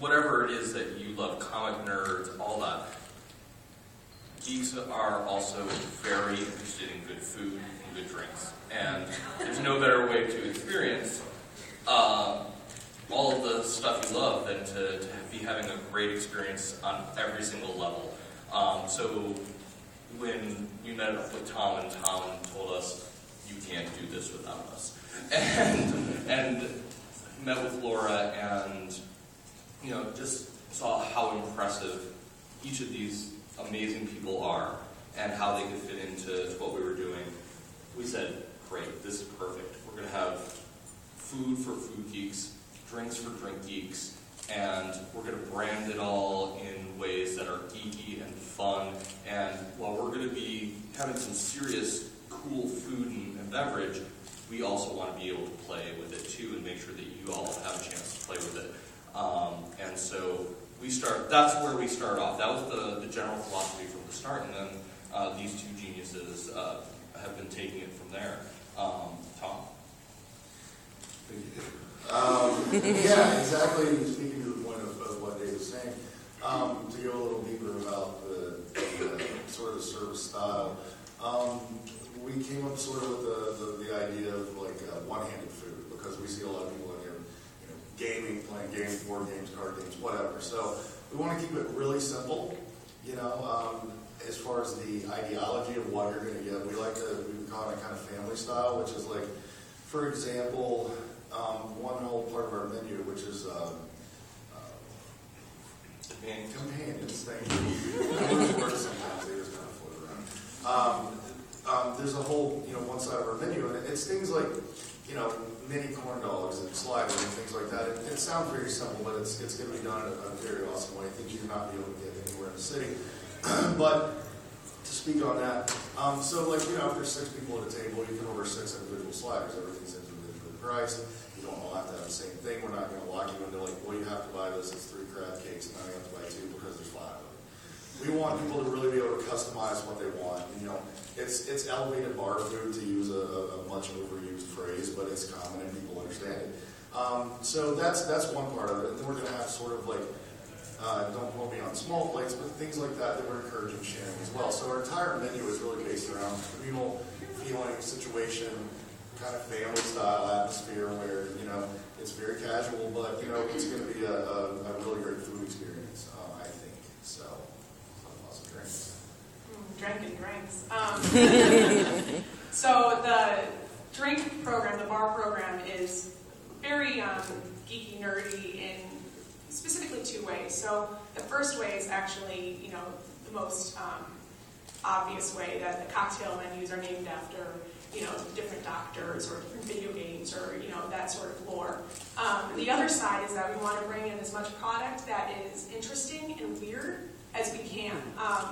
whatever it is that you love, comic nerds, all that. Geeks are also very interested in good food and good drinks. And there's no better way to experience all of the stuff you love than to be having a great experience on every single level. So when we met up with Tom, and Tom told us, you can't do this without us. And met with Laura and, just saw how impressive each of these amazing people are and how they could fit into what we were doing. We said, great, this is perfect. We're going to have food for food geeks, drinks for drink geeks, and we're going to brand it all in ways that are geeky and fun. And while we're going to be having some serious, cool food and beverage, we also want to be able to play with it too and make sure that you all have a chance to play with it. And so that's where we start off. That was the general philosophy from the start, and then these two geniuses have been taking it from there. Tom? Yeah, exactly. Speaking to the point of what Dave was saying, to go a little deeper about the sort of service style, we came up sort of with the idea of like one-handed food, because we see a lot of people in here, gaming, playing games, board games, card games, whatever. So we want to keep it really simple, as far as the ideology of what you're going to get. We call it kind of family style, which is like, for example, one whole part of our menu, which is companions. Thank you. Sometimes they just kind of float around. There's a whole, one side of our menu, and it's things like, mini corn dogs and sliders and things like that. It sounds very simple, but it's going to be done in a very awesome way. I think you're not be able to get anywhere in the city. But to speak on that, so like, if there's 6 people at a table, you can order 6 individual sliders. Everything's individually priced. You don't all have to have the same thing. We're not going to lock you into like, well, you have to buy this. It's 3 crab cakes, and now you have to buy 2 because there's 5 of them. We want people to really be able to customize what they want. It's elevated bar food, to use a much overused phrase, but it's common and people understand it. So that's one part of it. And then we're going to have sort of like, don't quote me on small plates, but things like that we're encouraging sharing as well. So our entire menu is really based around communal feeling, situation, kind of family style atmosphere where, it's very casual, but, it's going to be a really great food experience, I think. So, lots of drinks. Drinking drinks. So the drink program, the bar program, is very geeky, nerdy in specifically 2 ways. So the first way is actually, the most obvious way, that the cocktail menus are named after, different doctors or different video games or, that sort of lore. The other side is that we want to bring in as much product that is interesting and weird as we can.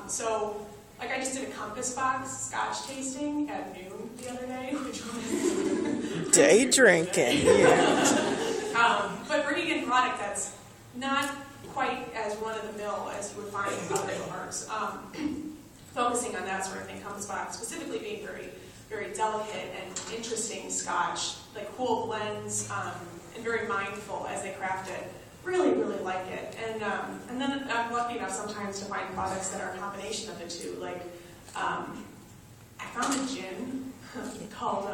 So, like I just did a Compass Box Scotch tasting at noon the other day, which was day drinking. Yeah. But bringing in product that's not quite as run-of-the-mill as you would find in other bars. Focusing on that sort of thing, Compass Box specifically being very, very delicate and interesting Scotch, like cool blends, and very mindful as they craft it. Really, really like it. And then I'm lucky enough sometimes to find products that are a combination of the two. Like, I found a gin called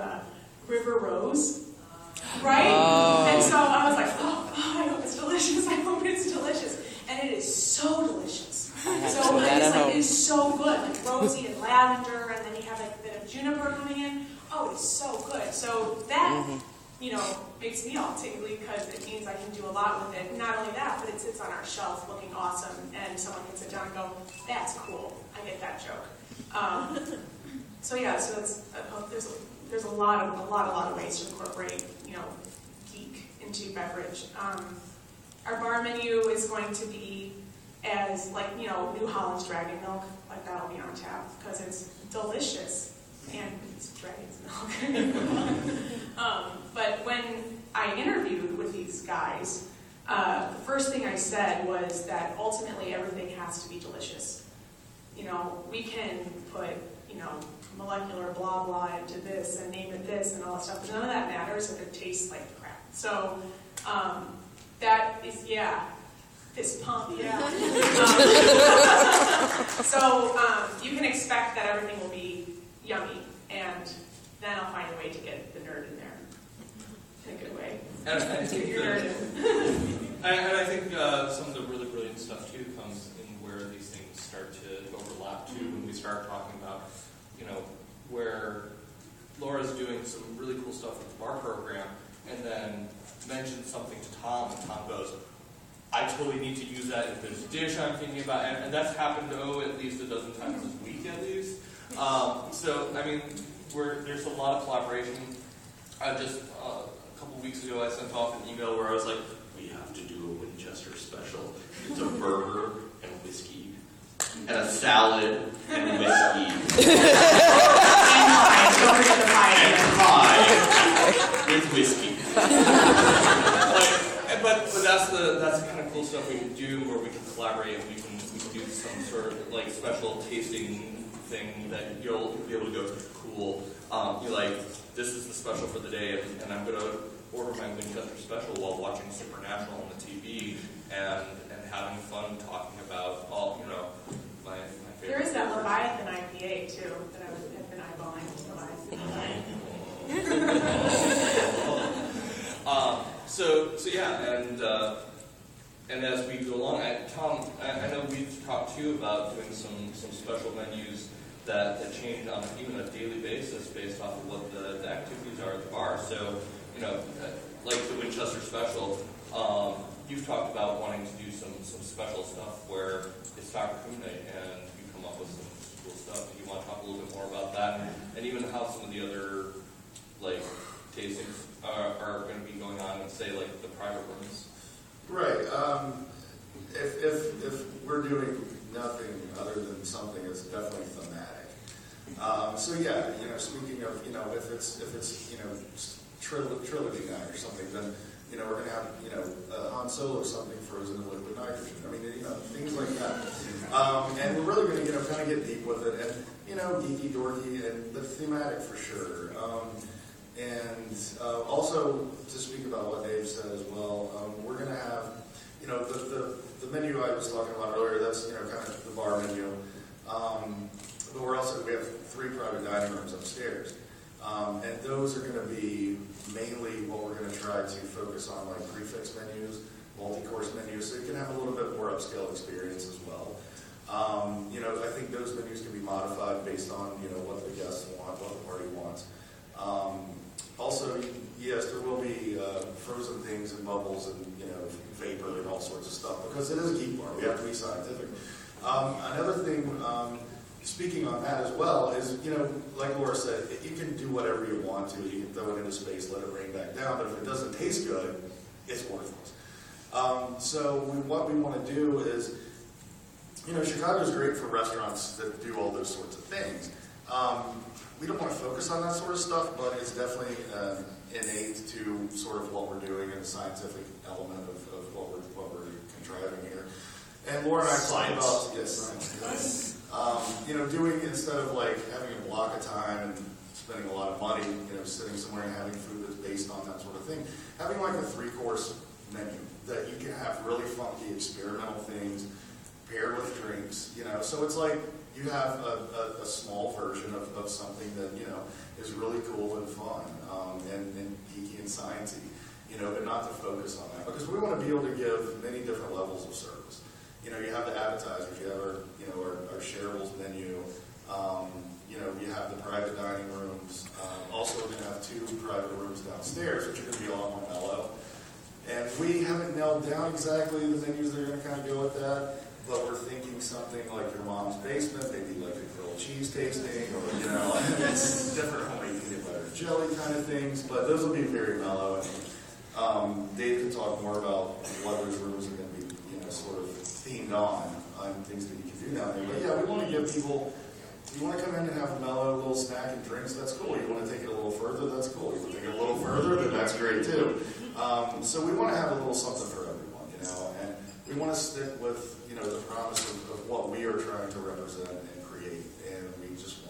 River Rose, right? Oh. And so I was like, oh, I hope it's delicious. I hope it's delicious. And it is so delicious. So it is so good, like rosy and lavender, and then you have like a bit of juniper coming in. Oh, it's so good. So that, makes me all tingly because it means I can do a lot with it. Not only that, but it sits on our shelf looking awesome, and someone can sit down and go, that's cool. I get that joke. So it's, there's a lot of ways to incorporate, geek into beverage. Our bar menu is going to be as like, New Holland's Dragon Milk, like that'll be on tap because it's delicious and it's dragon's milk. But when I interviewed with these guys, the first thing I said was that ultimately everything has to be delicious. We can put, molecular blah blah into this and name it this and all that stuff, but none of that matters if it tastes like crap. So that is, fist pump, yeah. So you can expect that everything will be yummy, and then I'll find a way to get the nerd in there in a good way. And I think, Your nerd in. I think some of the really brilliant stuff too comes in where these things start to overlap too. When we start talking about, where Laura's doing some really cool stuff with the bar program, and then mentions something to Tom, and Tom goes, I totally need to use that if there's a dish I'm thinking about, and that's happened, at least a dozen times this week at least. So, I mean, there's a lot of collaboration. Just a couple weeks ago, I sent off an email where I was like, we have to do a Winchester special. It's a burger and whiskey, and a salad and whiskey. And pie with whiskey. But that's the kind of cool stuff we can do, where we can collaborate and we can do some sort of like special tasting thing that you'll be able to go, cool. You're like, this is the special for the day, and I'm gonna order my Winchester special while watching Supernatural on the TV and having fun talking about all my favorite. There is that Leviathan IPA too that I have been eyeballing. So yeah, and as we go along, Tom, I know we've talked too about doing some special menus that change on even a daily basis based off of what the activities are at the bar. So like the Winchester special, you've talked about wanting to do some special stuff where it's Taco Food Night and you come up with some cool stuff. Do you want to talk a little bit more about that, and even how some of the other tastings are going to be going on in, say, like the private rooms? Right. If we're doing nothing other than something that's definitely thematic. So yeah, speaking of, if it's trilogy night or something, then we're going to have Han Solo something frozen in liquid nitrogen. I mean, things like that. And we're really going to kind of get deep with it, and geeky, dorky, but thematic for sure. And also, to speak about what Dave said as well, we're going to have, the menu I was talking about earlier, that's, kind of the bar menu. But we have 3 private dining rooms upstairs. And those are going to be mainly what we're going to try to focus on, like prefix menus, multi-course menus, so you can have a little bit more upscale experience as well. I think those menus can be modified based on, what the guests want, what the party wants. Also, yes, there will be frozen things and bubbles and vapor and all sorts of stuff, because it is a Geek Bar. We have to be scientific. Another thing, speaking on that as well, is like Laura said, you can do whatever you want to. You can throw it into space, let it rain back down. But if it doesn't taste good, it's worthless. So what we want to do is, Chicago's great for restaurants that do all those sorts of things. We don't want to focus on that sort of stuff, but it's definitely innate to sort of what we're doing and the scientific element of what we're contriving here. And Laura and I talked about science. Doing, instead of like having a block of time and spending a lot of money, sitting somewhere and having food that's based on that sort of thing, having like a 3-course menu that you can have really funky experimental things paired with drinks. So it's like you have a small version of something that, is really cool and fun, and geeky and sciencey, but not to focus on that, because we want to be able to give many different levels of service. You have the appetizers, you have our shareables menu, you have the private dining rooms. Also, we're going to have 2 private rooms downstairs, which are going to be a lot more mellow. And we haven't nailed down exactly the menus that are going to kind of go with that. But we're thinking something like your mom's basement, maybe like a grilled cheese tasting, or, it's different homemade peanut butter jelly kind of things. But those will be very mellow. And Dave can talk more about what those rooms are going to be, sort of themed on things that you can do down there. But yeah, we want to give people, you want to come in and have a mellow little snack and drinks, that's cool. You want to take it a little further, that's cool. You want to take it a little further, then that's great too. So we want to have a little something for everyone, and we want to stick with, the promise of what we are trying to represent and create, and we just